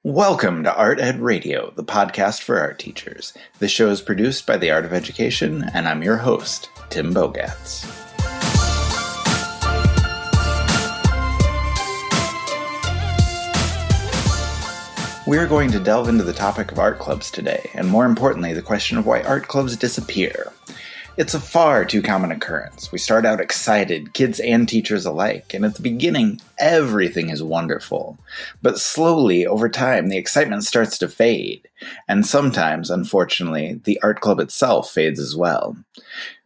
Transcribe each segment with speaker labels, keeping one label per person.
Speaker 1: Welcome to Art Ed Radio, the podcast for art teachers. This show is produced by the Art of Education, and I'm your host, Tim Bogatz. We're going to delve into the topic of art clubs today, and more importantly, the question of why art clubs disappear. It's a far too common occurrence. We start out excited, kids and teachers alike, and at the beginning, everything is wonderful. But slowly, over time, the excitement starts to fade, and sometimes, unfortunately, the art club itself fades as well.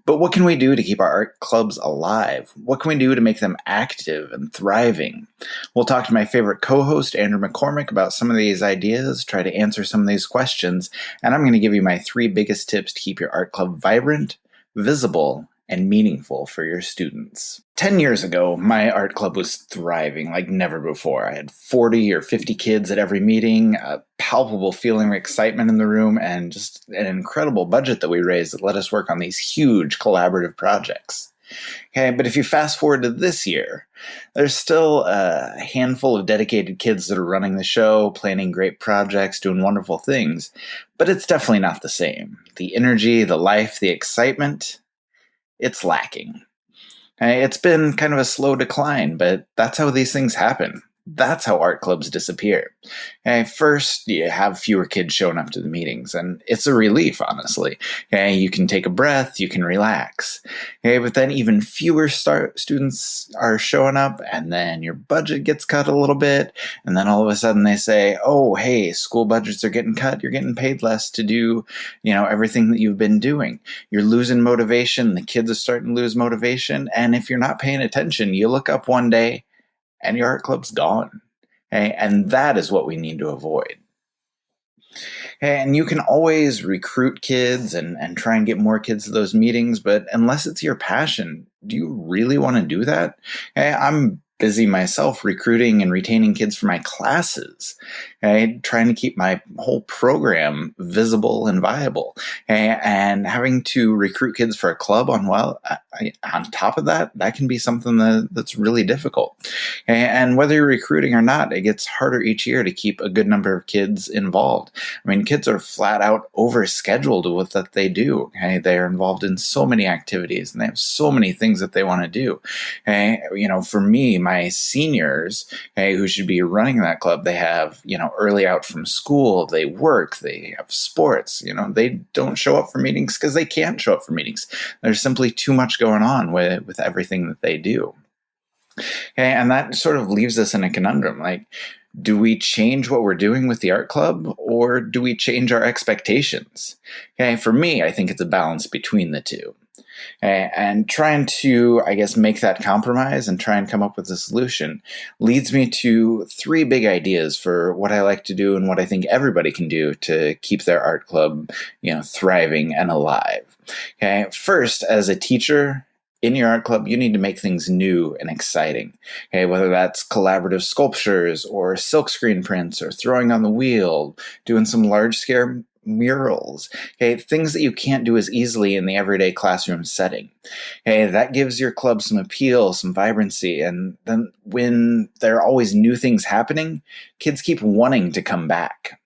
Speaker 1: But what can we do to keep our art clubs alive? What can we do to make them active and thriving? We'll talk to my favorite co-host, Andrew McCormick, about some of these ideas, try to answer some of these questions, and I'm going to give you my 3 biggest tips to keep your art club vibrant, visible, and meaningful for your students. 10 years ago, my art club was thriving like never before. I had 40 or 50 kids at every meeting, a palpable feeling of excitement in the room, and just an incredible budget that we raised that let us work on these huge collaborative projects. Okay, but if you fast forward to this year, there's still a handful of dedicated kids that are running the show, planning great projects, doing wonderful things, but it's definitely not the same. The energy, the life, the excitement, it's lacking. Okay, it's been kind of a slow decline, but that's how these things happen. That's how art clubs disappear. Okay, first, you have fewer kids showing up to the meetings, and it's a relief, honestly. Okay, you can take a breath, you can relax. Okay, but then even fewer students are showing up, and then your budget gets cut a little bit, and then all of a sudden they say, oh, hey, school budgets are getting cut, you're getting paid less to do, everything that you've been doing. You're losing motivation, the kids are starting to lose motivation, and if you're not paying attention, you look up one day, and your art club's gone. Okay? And that is what we need to avoid. Okay? And you can always recruit kids and try and get more kids to those meetings, but unless it's your passion, do you really want to do that? Okay? I'm busy myself recruiting and retaining kids for my classes, okay? Trying to keep my whole program visible and viable, okay? And having to recruit kids for a club on top of that can be something that's really difficult. Okay? And whether you're recruiting or not, it gets harder each year to keep a good number of kids involved. I mean, kids are flat out overscheduled with what they do. Okay? They are involved in so many activities and they have so many things that they want to do. Okay? For me, my seniors, okay, who should be running that club, they have, early out from school, they work, they have sports, they don't show up for meetings because they can't show up for meetings. There's simply too much going on with everything that they do. Okay, and that sort of leaves us in a conundrum. Like, do we change what we're doing with the art club, or do we change our expectations? Okay, for me, I think it's a balance between the two. And trying to, make that compromise and try and come up with a solution leads me to 3 big ideas for what I like to do and what I think everybody can do to keep their art club, thriving and alive. Okay, first, as a teacher in your art club, you need to make things new and exciting. Okay, whether that's collaborative sculptures or silkscreen prints or throwing on the wheel, doing some large-scale murals, okay, things that you can't do as easily in the everyday classroom setting. Okay, that gives your club some appeal, some vibrancy, and then when there are always new things happening, kids keep wanting to come back.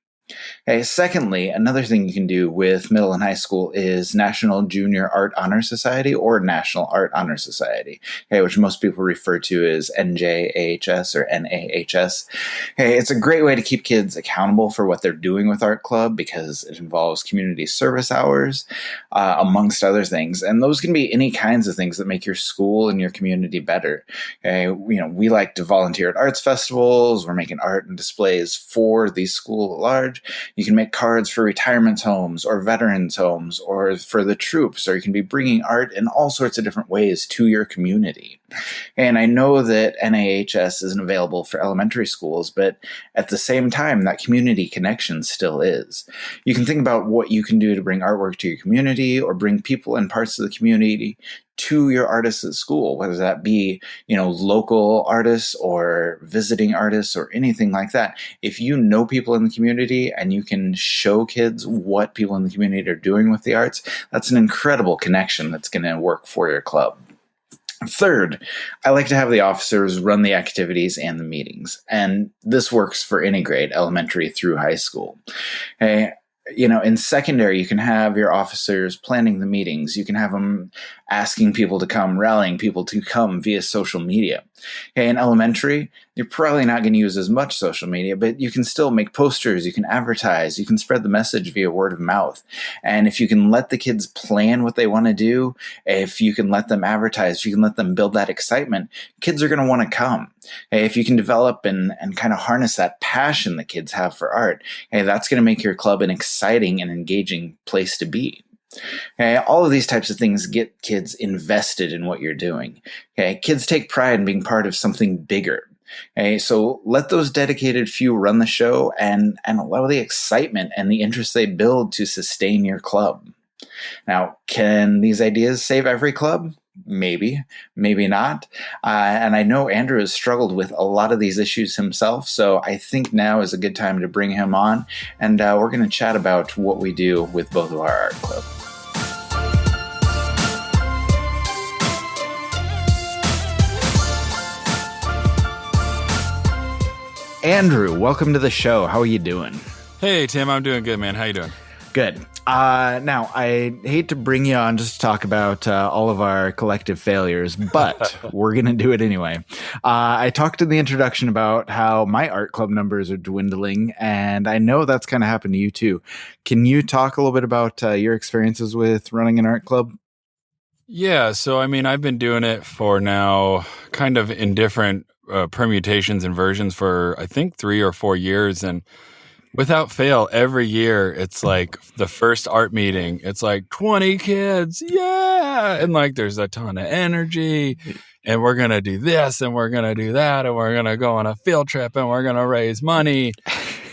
Speaker 1: Okay, secondly, another thing you can do with middle and high school is National Junior Art Honor Society or National Art Honor Society, okay, which most people refer to as NJAHS or NAHS. Okay, it's a great way to keep kids accountable for what they're doing with art club because it involves community service hours, amongst other things. And those can be any kinds of things that make your school and your community better. Okay, we like to volunteer at arts festivals. We're making art and displays for the school at large. You can make cards for retirement homes or veterans homes or for the troops, or you can be bringing art in all sorts of different ways to your community. And I know that NAHS isn't available for elementary schools, but at the same time, that community connection still is. You can think about what you can do to bring artwork to your community or bring people in parts of the community to your artists at school, whether that be, local artists or visiting artists or anything like that. If you know people in the community and you can show kids what people in the community are doing with the arts, that's an incredible connection that's going to work for your club. Third, I like to have the officers run the activities and the meetings, and this works for any grade, elementary through high school. Okay. In secondary, you can have your officers planning the meetings. You can have them asking people to come, rallying people to come via social media. Okay, in elementary, you're probably not going to use as much social media, but you can still make posters, you can advertise, you can spread the message via word of mouth. And if you can let the kids plan what they want to do, if you can let them advertise, if you can let them build that excitement, kids are going to want to come. Okay, if you can develop and kind of harness that passion that kids have for art, okay, that's going to make your club an exciting and engaging place to be. Okay, all of these types of things get kids invested in what you're doing. Okay, kids take pride in being part of something bigger. Okay, so let those dedicated few run the show and allow the excitement and the interest they build to sustain your club. Now, can these ideas save every club? Maybe, maybe not. And I know Andrew has struggled with a lot of these issues himself, so I think now is a good time to bring him on, and we're going to chat about what we do with both of our art clubs. Andrew, welcome to the show. How are you doing?
Speaker 2: Hey, Tim. I'm doing good, man. How you doing?
Speaker 1: Good. Now, I hate to bring you on just to talk about all of our collective failures, but we're going to do it anyway. I talked in the introduction about how my art club numbers are dwindling, and I know that's kind of happened to you too. Can you talk a little bit about your experiences with running an art club?
Speaker 2: Yeah. So, I've been doing it for now kind of in different permutations and versions for, I think, 3 or 4 years. And without fail, every year, it's like the first art meeting, it's like 20 kids. Yeah. And like, there's a ton of energy, and we're going to do this and we're going to do that. And we're going to go on a field trip and we're going to raise money.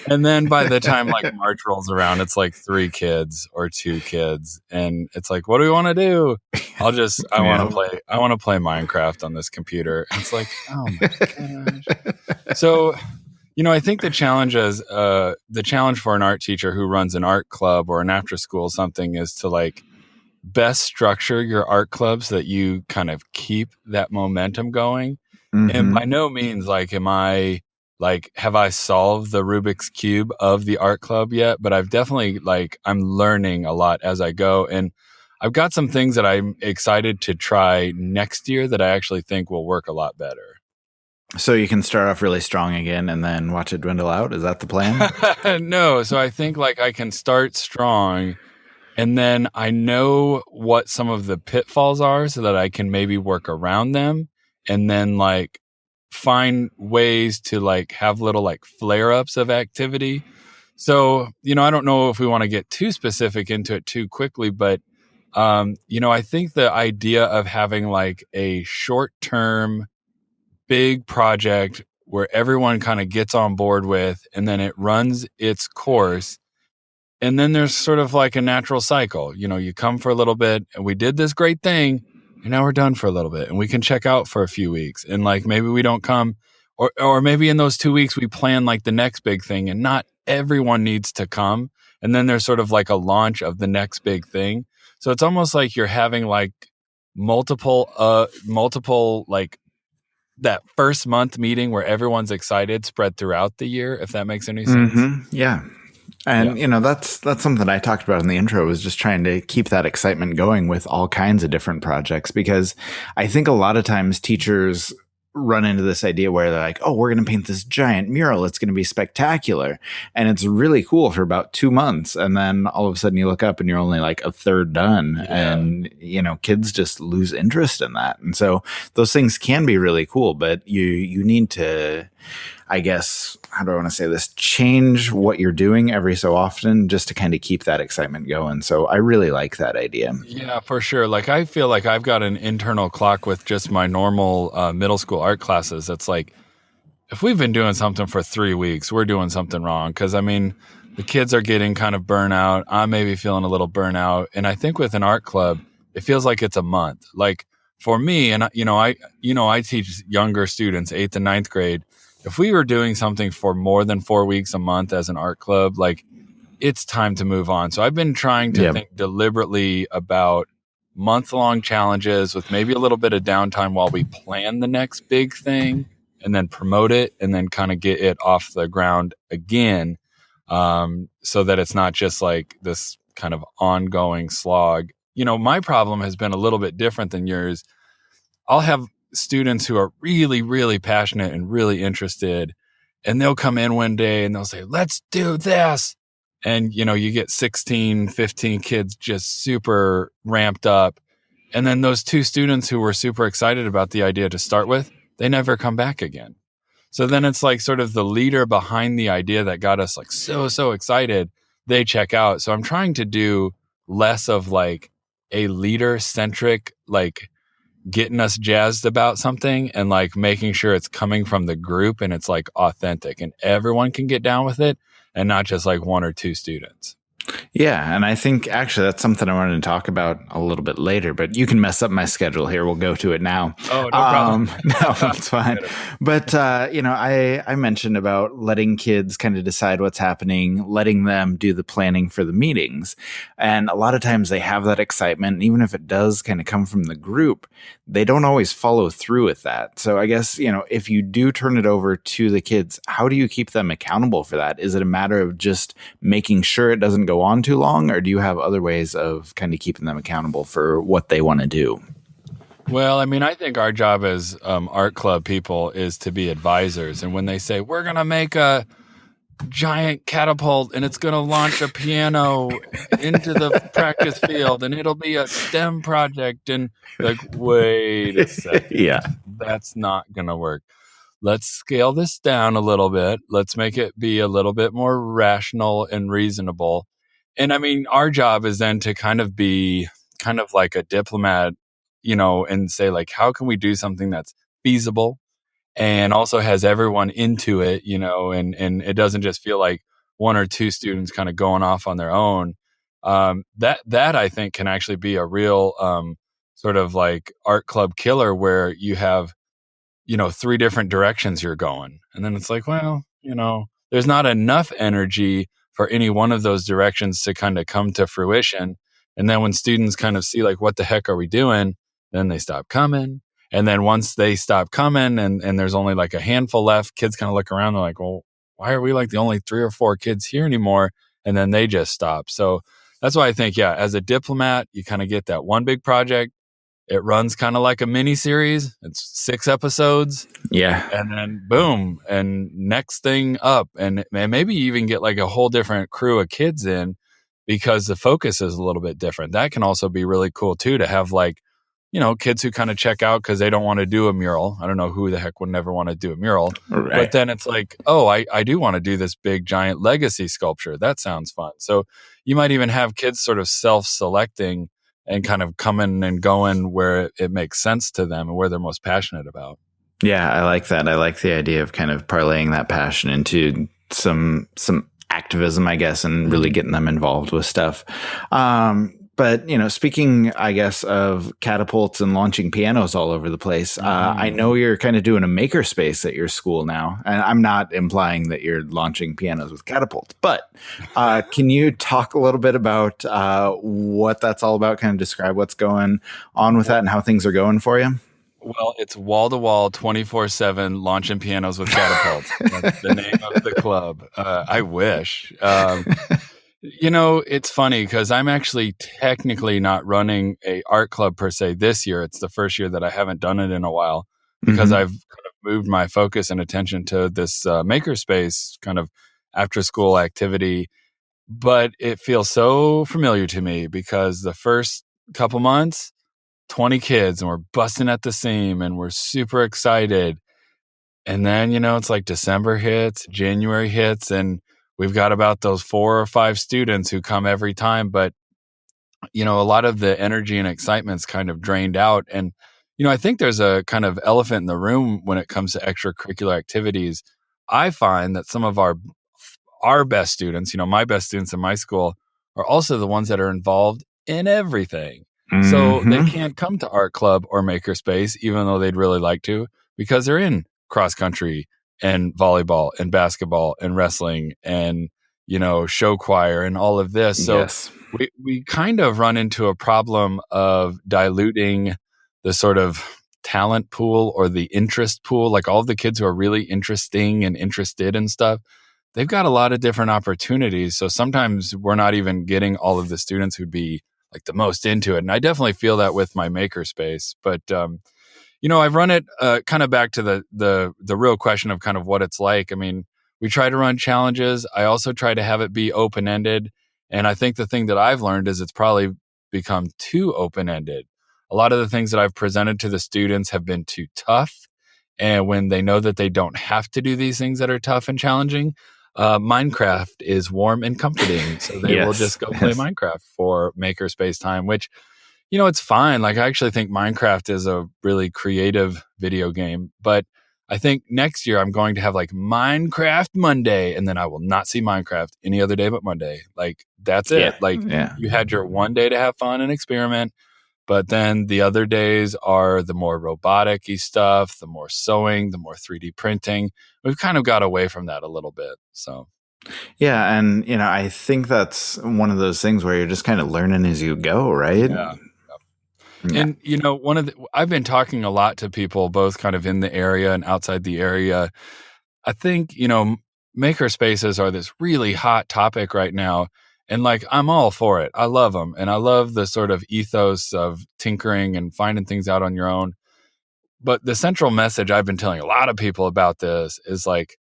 Speaker 2: And then by the time like March rolls around, it's like 3 kids or 2 kids. And it's like, what do we want to do? I want to play Minecraft on this computer. And it's like, oh my gosh. So, I think the challenge for an art teacher who runs an art club or an after school something is to like best structure your art club so that you kind of keep that momentum going. Mm-hmm. And by no means have I solved the Rubik's Cube of the art club yet, but I've definitely I'm learning a lot as I go. And I've got some things that I'm excited to try next year that I actually think will work a lot better.
Speaker 1: So you can start off really strong again and then watch it dwindle out? Is that the plan?
Speaker 2: No. So I think I can start strong, and then I know what some of the pitfalls are so that I can maybe work around them, and then find ways to have little flare-ups of activity. So, I don't know if we want to get too specific into it too quickly, but I think the idea of having a short-term big project where everyone kind of gets on board with, and then it runs its course. And then there's sort of a natural cycle. You come for a little bit and we did this great thing, and now we're done for a little bit and we can check out for a few weeks. And maybe we don't come, or maybe in those 2 weeks we plan the next big thing, and not everyone needs to come. And then there's sort of a launch of the next big thing. So it's almost like you're having multiple that first month meeting where everyone's excited spread throughout the year, if that makes any sense.
Speaker 1: Mm-hmm. Yeah. And, that's something I talked about in the intro, was just trying to keep that excitement going with all kinds of different projects, because I think a lot of times teachers run into this idea where they're like, oh, we're going to paint this giant mural. It's going to be spectacular. And it's really cool for about 2 months. And then all of a sudden you look up and you're only a third done. Yeah. And, kids just lose interest in that. And so those things can be really cool, but you need to, I guess, how do I want to say this? Change what you're doing every so often just to kind of keep that excitement going. So I really like that idea.
Speaker 2: Yeah, for sure. I feel like I've got an internal clock with just my normal middle school art classes. It's if we've been doing something for 3 weeks, we're doing something wrong. Because, the kids are getting kind of burnout. I'm maybe feeling a little burnout. And I think with an art club, it feels like it's a month. For me, and I teach younger students, 8th and 9th grade. If we were doing something for more than 4 weeks a month as an art club, it's time to move on. So I've been trying to think deliberately about month-long challenges with maybe a little bit of downtime while we plan the next big thing and then promote it and then kind of get it off the ground again, so that it's not just like this kind of ongoing slog. My problem has been a little bit different than yours. I'll have students who are really, really passionate and really interested, and they'll come in one day and they'll say, let's do this. And, you get 16, 15 kids just super ramped up. And then those two students who were super excited about the idea to start with, they never come back again. So then it's like sort of the leader behind the idea that got us like so excited, they check out. So I'm trying to do less of like a leader centric, like getting us jazzed about something and like making sure it's coming from the group and it's like authentic and everyone can get down with it and not just like one or two students.
Speaker 1: Yeah, and I think actually that's something I wanted to talk about a little bit later, but you can mess up my schedule here. We'll go to it now.
Speaker 2: Oh, no problem.
Speaker 1: No, it's fine. But, I mentioned about letting kids kind of decide what's happening, letting them do the planning for the meetings. And a lot of times they have that excitement. And even if it does kind of come from the group, they don't always follow through with that. So I guess, if you do turn it over to the kids, how do you keep them accountable for that? Is it a matter of just making sure it doesn't go on too long, or do you have other ways of kind of keeping them accountable for what they want to do?
Speaker 2: Well, I mean, I think our job as art club people is to be advisors. And when they say, we're going to make a giant catapult and it's going to launch a piano into the practice field and it'll be a STEM project, and like, wait a second.
Speaker 1: Yeah,
Speaker 2: that's not going to work. Let's scale this down a little bit. Let's make it be a little bit more rational and reasonable. And I mean, our job is then to kind of be kind of like a diplomat, and say like, how can we do something that's feasible and also has everyone into it, and it doesn't just feel like one or two students kind of going off on their own. That I think can actually be a real sort of like art club killer where you have, three different directions you're going. And then it's like, well, there's not enough energy for any one of those directions to kind of come to fruition. And then when students kind of see like, what the heck are we doing? Then they stop coming. And then once they stop coming and there's only like a handful left, kids kind of look around. They're like, well, why are we like the only 3 or 4 kids here anymore? And then they just stop. So that's why I think, yeah, as a diplomat, you kind of get that one big project. It runs kind of like a mini series. It's 6 episodes.
Speaker 1: Yeah.
Speaker 2: And then boom, and next thing up. And maybe even get like a whole different crew of kids in because the focus is a little bit different. That can also be really cool too, to have like, kids who kind of check out because they don't want to do a mural. I don't know who the heck would never want to do a mural. Right. But then it's like, oh, I do want to do this big giant legacy sculpture. That sounds fun. So you might even have kids sort of self-selecting and kind of coming and going where it makes sense to them and where they're most passionate about.
Speaker 1: Yeah, I like that. I like the idea of kind of parlaying that passion into some activism, I guess, and really getting them involved with stuff. But, speaking, I guess, of catapults and launching pianos all over the place, I know you're kind of doing a makerspace at your school now. And I'm not implying that you're launching pianos with catapults, but can you talk a little bit about what that's all about? Kind of describe what's going on with that and how things are going for you?
Speaker 2: Well, it's wall-to-wall, 24/7 launching pianos with catapults. That's the name of the club. I wish. It's funny because I'm actually technically not running a art club per se this year. It's the first year that I haven't done it in a while because I've kind of moved my focus and attention to this makerspace kind of after-school activity. But it feels so familiar to me because the first couple months, 20 kids and we're busting at the seam and we're super excited. And then, it's like December hits, January hits, and we've got about those 4 or 5 students who come every time. But, a lot of the energy and excitement's kind of drained out. And, I think there's a kind of elephant in the room when it comes to extracurricular activities. I find that some of our best students, my best students in my school are also the ones that are involved in everything. So they can't come to art club or makerspace, even though they'd really like to, because they're in cross country and volleyball and basketball and wrestling and, show choir and all of this. So We kind of run into a problem of diluting the sort of talent pool or the interest pool. Like all of the kids who are really interesting and interested in stuff, they've got a lot of different opportunities. So sometimes we're not even getting all of the students who'd be like the most into it. And I definitely feel that with my makerspace. But I've run it kind of back to the real question of kind of what it's like. I mean, we try to run challenges. I also try to have it be open ended, and I think the thing that I've learned is it's probably become too open ended. A lot of the things that I've presented to the students have been too tough, and when they know that they don't have to do these things that are tough and challenging, Minecraft is warm and comforting, so they will just go play Minecraft for makerspace time, which it's fine. Like, I actually think Minecraft is a really creative video game, but I think next year I'm going to have like Minecraft Monday, and then I will not see Minecraft any other day but Monday. Like, that's it. You had your one day to have fun and experiment, but then the other days are the more robotic-y stuff, the more sewing, the more 3D printing. We've kind of got away from that a little bit. So
Speaker 1: yeah, and I think that's one of those things where you're just kind of learning as you go, right?
Speaker 2: Yeah. And, I've been talking a lot to people, both kind of in the area and outside the area. I think, maker spaces are this really hot topic right now. And like, I'm all for it. I love them. And I love the sort of ethos of tinkering and finding things out on your own. But the central message I've been telling a lot of people about this is like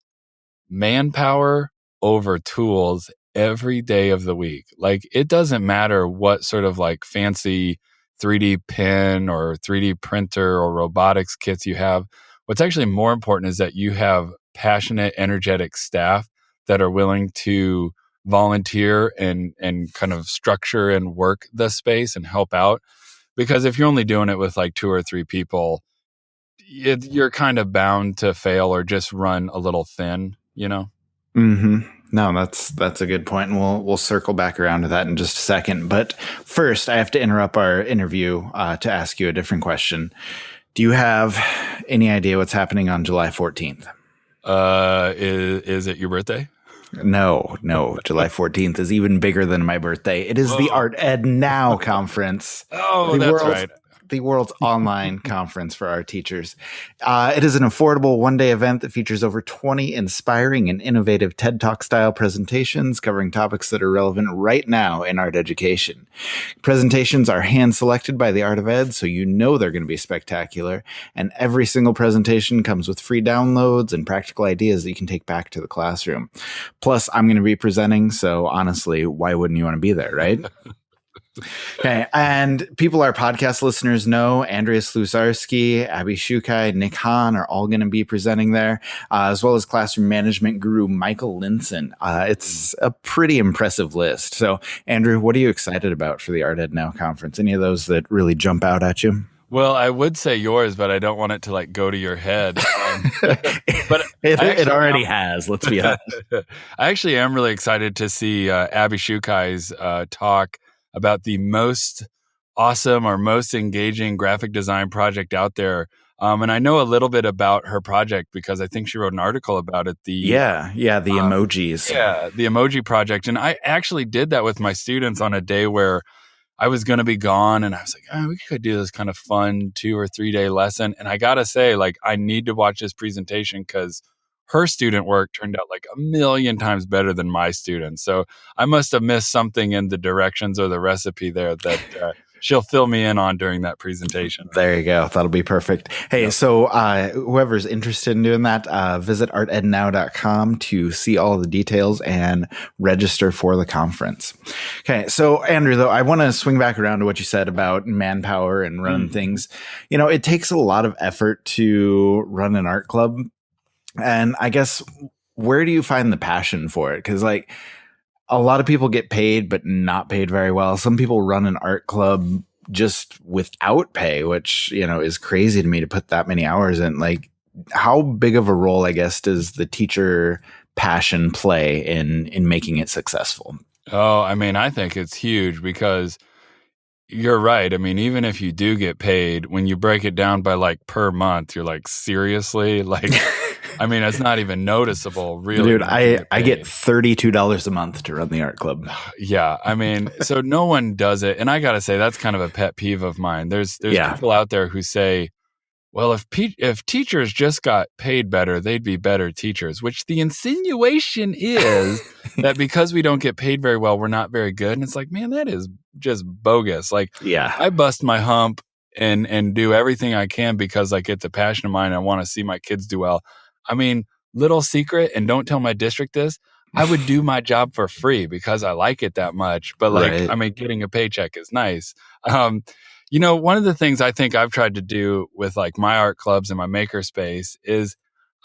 Speaker 2: manpower over tools every day of the week. Like, it doesn't matter what sort of like fancy 3D pen or 3D printer or robotics kits you have. What's actually more important is that you have passionate, energetic staff that are willing to volunteer and kind of structure and work the space and help out. Because if you're only doing it with like 2 or 3 people, you're kind of bound to fail or just run a little thin,
Speaker 1: Mm-hmm. No, that's a good point, and we'll circle back around to that in just a second. But first, I have to interrupt our interview to ask you a different question. Do you have any idea what's happening on July 14th?
Speaker 2: Is it your birthday?
Speaker 1: No. July 14th is even bigger than my birthday. It is the Art Ed Now conference.
Speaker 2: That's right.
Speaker 1: The world's online conference for our teachers. It is an affordable one-day event that features over 20 inspiring and innovative TED Talk style presentations covering topics that are relevant right now in art education. Presentations are hand-selected by the Art of Ed, so they're going to be spectacular. And every single presentation comes with free downloads and practical ideas that you can take back to the classroom. Plus, I'm going to be presenting, so honestly, why wouldn't you want to be there, right? Okay, and people our podcast listeners know, Andreas Lusarski, Abby Shukai, Nick Hahn are all going to be presenting there, as well as classroom management guru Michael Linson. It's a pretty impressive list. So, Andrew, what are you excited about for the Art Ed Now conference? Any of those that really jump out at you?
Speaker 2: Well, I would say yours, but I don't want it to like go to your head.
Speaker 1: But it already has. Let's be honest.
Speaker 2: I actually am really excited to see Abby Shukai's talk about the most awesome or most engaging graphic design project out there. And I know a little bit about her project because I think she wrote an article about it. The
Speaker 1: emojis.
Speaker 2: Yeah, the emoji project. And I actually did that with my students on a day where I was going to be gone, and I was like, we could do this kind of fun 2 or 3 day lesson. And I got to say, like, I need to watch this presentation because her student work turned out like 1,000,000 times better than my students. So I must have missed something in the directions or the recipe there that she'll fill me in on during that presentation.
Speaker 1: There you go. That'll be perfect. Hey, So whoever's interested in doing that, visit artednow.com to see all the details and register for the conference. Okay. So Andrew, though, I want to swing back around to what you said about manpower and running things. It takes a lot of effort to run an art club. And I guess, where do you find the passion for it? Because like, a lot of people get paid, but not paid very well. Some people run an art club just without pay, which, is crazy to me to put that many hours in. Like, how big of a role, I guess, does the teacher passion play in making it successful?
Speaker 2: Oh, I mean, I think it's huge because you're right. I mean, even if you do get paid, when you break it down by like per month, you're like, seriously? Like, I mean, it's not even noticeable, really.
Speaker 1: Dude,
Speaker 2: when you
Speaker 1: I get
Speaker 2: paid.
Speaker 1: $32 a month to run the art club.
Speaker 2: Yeah, I mean, so no one does it, and I gotta say that's kind of a pet peeve of mine. There's
Speaker 1: Yeah.
Speaker 2: people out there who say, well, if teachers just got paid better, they'd be better teachers, which the insinuation is that because we don't get paid very well, we're not very good. And it's like, man, that is just bogus. Like,
Speaker 1: Yeah.
Speaker 2: I bust my hump and do everything I can because like it's a passion of mine. And I want to see my kids do well. I mean, little secret, and don't tell my district this, I would do my job for free because I like it that much. But like,
Speaker 1: Right.
Speaker 2: I mean, getting a paycheck is nice. You know, one of the things I think I've tried to do with like my art clubs and my makerspace is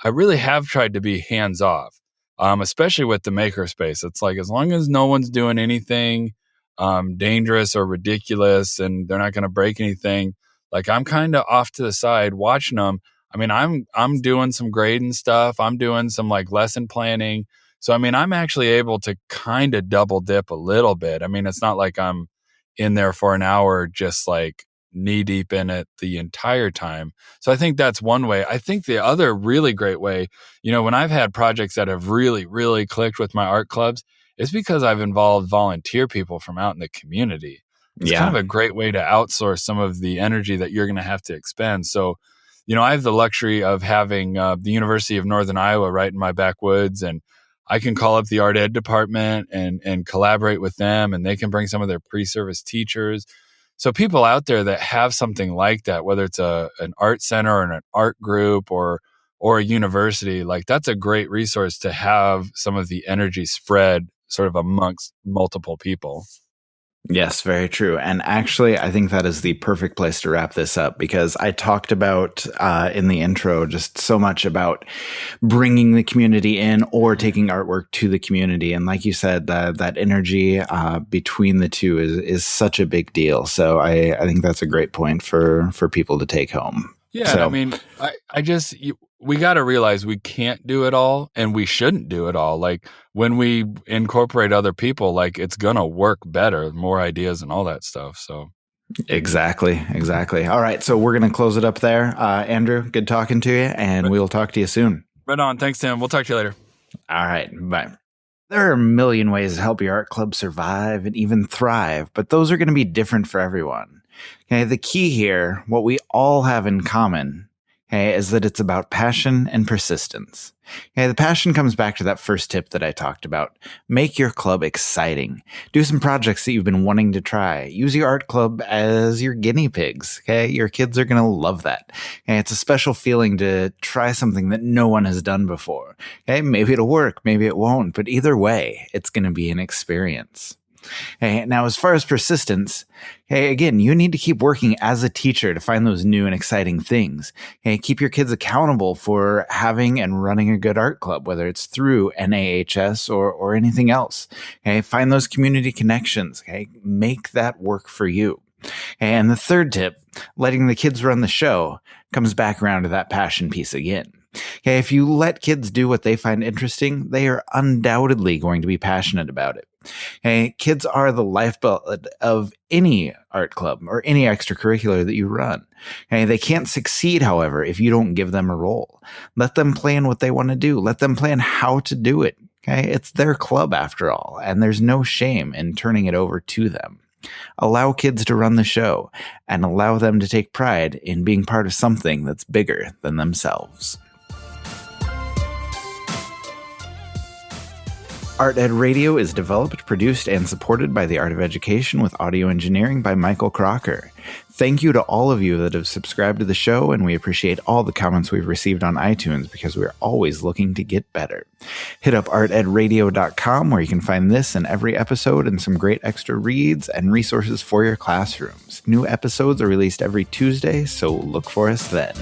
Speaker 2: I really have tried to be hands off, especially with the makerspace. It's like as long as no one's doing anything dangerous or ridiculous and they're not going to break anything, like I'm kind of off to the side watching them. I mean, I'm doing some grading stuff. I'm doing some like lesson planning. So I mean, I'm actually able to kind of double dip a little bit. I mean, it's not like I'm in there for an hour just like knee deep in it the entire time. So I think that's one way. I think the other really great way, you know, when I've had projects that have really, really clicked with my art clubs, it's because I've involved volunteer people from out in the community. It's kind of a great way to outsource some of the energy that you're going to have to expend. So, you know, I have the luxury of having the University of Northern Iowa right in my backwoods, and I can call up the art ed department and collaborate with them, and they can bring some of their pre-service teachers. So people out there that have something like that, whether it's an art center or an art group or a university, like that's a great resource to have some of the energy spread sort of amongst multiple people.
Speaker 1: Yes, very true. And actually, I think that is the perfect place to wrap this up because I talked about in the intro just so much about bringing the community in or taking artwork to the community. And like you said, that energy between the two is such a big deal. So I think that's a great point for people to take home.
Speaker 2: Yeah,
Speaker 1: So,
Speaker 2: and I mean, we got to realize we can't do it all and we shouldn't do it all. Like when we incorporate other people, like it's going to work better, more ideas and all that stuff. So
Speaker 1: exactly. All right. So we're going to close it up there. Andrew, good talking to you, and we'll talk to you soon.
Speaker 2: Right on. Thanks, Tim. We'll talk to you later.
Speaker 1: All right. Bye. There are a million ways to help your art club survive and even thrive, but those are going to be different for everyone. Okay, the key here, what we all have in common, okay, is that it's about passion and persistence. Okay, the passion comes back to that first tip that I talked about. Make your club exciting. Do some projects that you've been wanting to try. Use your art club as your guinea pigs. Okay, your kids are going to love that. Okay, it's a special feeling to try something that no one has done before. Okay, maybe it'll work, maybe it won't, but either way, it's going to be an experience. Okay, now, as far as persistence, okay, again, you need to keep working as a teacher to find those new and exciting things. Okay, keep your kids accountable for having and running a good art club, whether it's through NAHS or anything else. Okay, find those community connections. Okay, make that work for you. And the third tip, letting the kids run the show, comes back around to that passion piece again. Okay, if you let kids do what they find interesting, they are undoubtedly going to be passionate about it. Okay, kids are the lifeblood of any art club or any extracurricular that you run. Okay, they can't succeed, however, if you don't give them a role. Let them plan what they want to do. Let them plan how to do it. Okay, it's their club after all, and there's no shame in turning it over to them. Allow kids to run the show and allow them to take pride in being part of something that's bigger than themselves. Art Ed Radio is developed, produced, and supported by the Art of Education with audio engineering by Michael Crocker. Thank you to all of you that have subscribed to the show, and we appreciate all the comments we've received on iTunes because we're always looking to get better. Hit up artedradio.com where you can find this and every episode and some great extra reads and resources for your classrooms. New episodes are released every Tuesday, so look for us then.